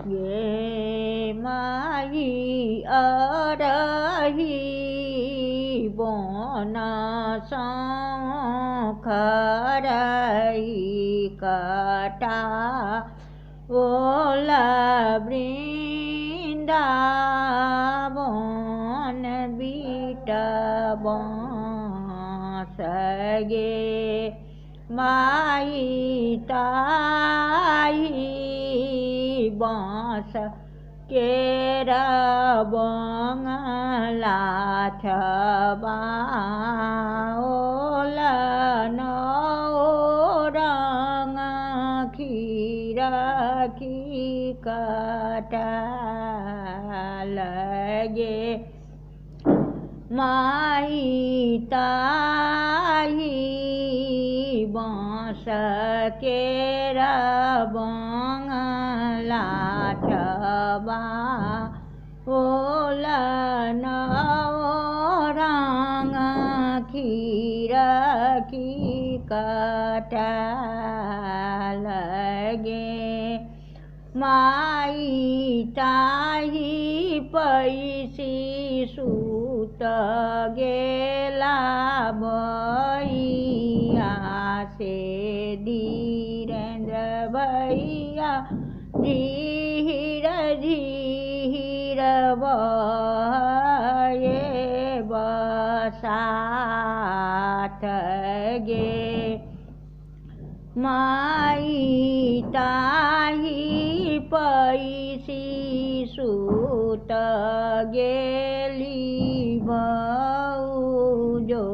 गे माई अरही बोन खरही कटा ओला वृंदावन बीट सगे माई ताई बाँस केरा बंगला छबा ओला नौरंग खीर की कटा लगे माई ताई बाँस केरा बंगला छबा ओला नौरंग खीर की कटा लगे माई ताई पैसी सूत गेला भैया से धीरेन्द्र भैया धीर धीर बहे बसात गे माई ताही पैसी सूत गेली भौजो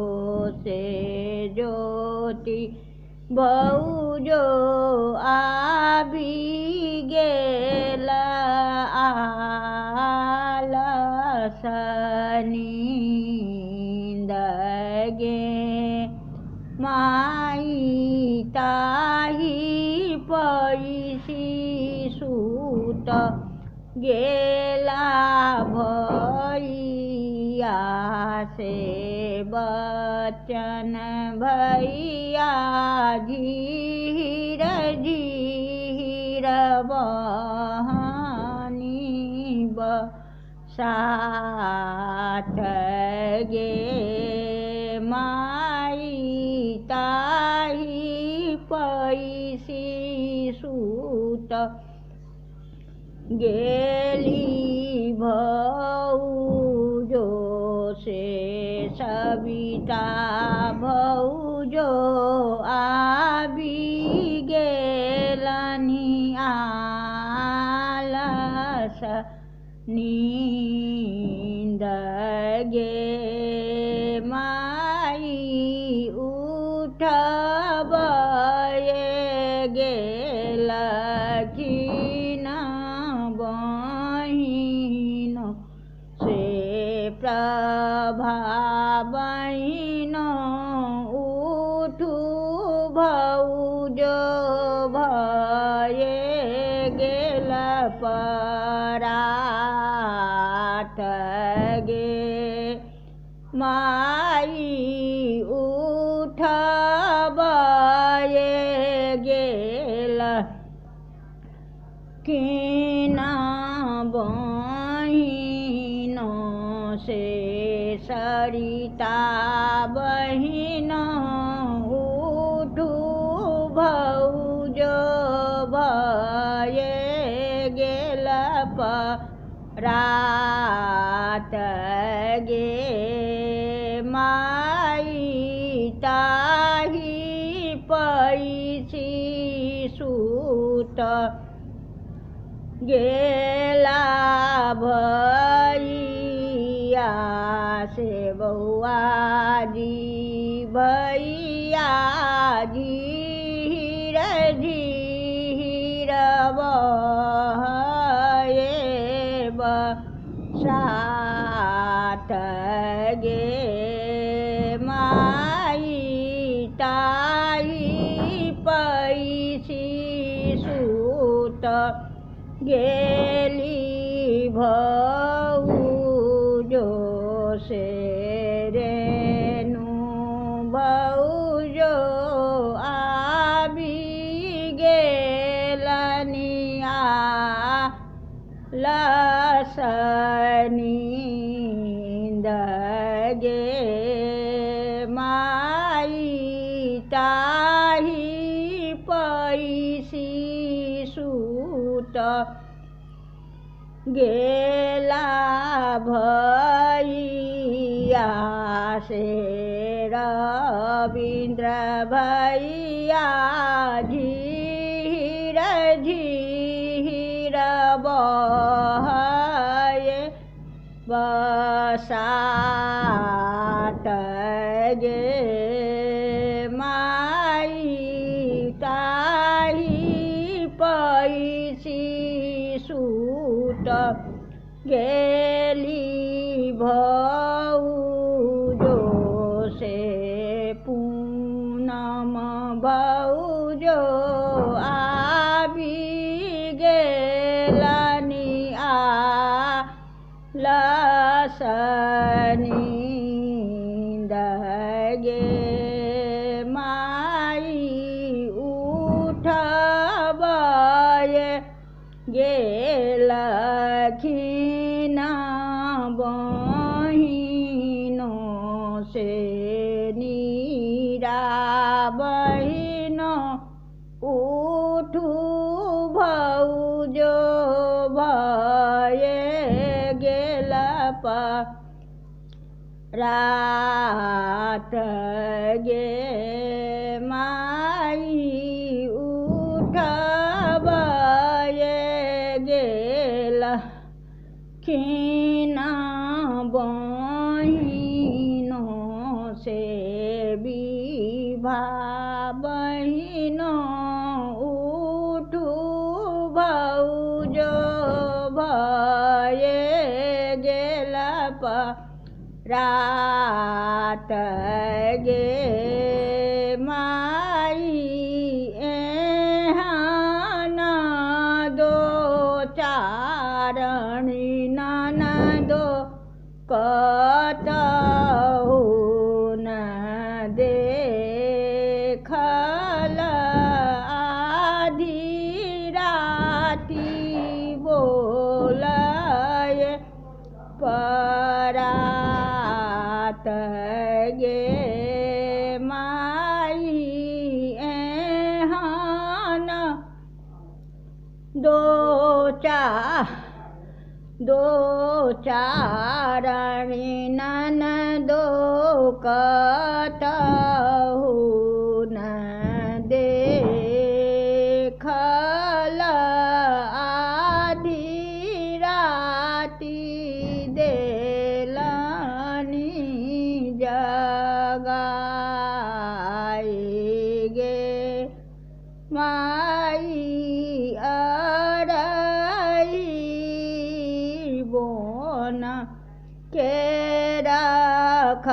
से ज्योति भौजो आबी गेला आलसनींद गे माई ताही पैसी सूत गेला भैया से बचन भैया धीर धीर बहानी बसात गे माई ताही पैसी सूत गेली भौजो से सविता भौजो आबी गेलनी आलस नींद गे माई उठबए गेल खीन बहिन से प्रभा बहिन उठू भौजो भये गेल परात गे माई उठबए गेल कीना बहिन से सरिता बहिन उठू भौजो भये गेल परात गे माई ताही पैसी सूत गेला भैया से बउआजी भैया धीर धीर बहे बसात गे माई ताई पैसी सूत गेली भौजो से रेणु भौजो आबी गेलनिया लसनींद गे माई ताही पैसी सूत गेला भैया से रवींद्र भैया झीर झीर बहे बसात गे माई ताही पैसी सूत गेली भौजो से पूनम भौजो आबी गेलनी लसनींद गे माई उठबे गेलखिन बहिनों से नीरा बहिन उठू भौजो भये गेल रात गे माई उठबे गेल खिना बहिनों से विभा बहिनों उठू भौजो भये गेल रात गे माई एहन दो चारणी ननदो कतहु न देखल आधी राति बोलय परात गे माई एहन दो चारणी ननदो कतहु न देखल आधी राति देलनी जगाई गे माई अरई बोन के रख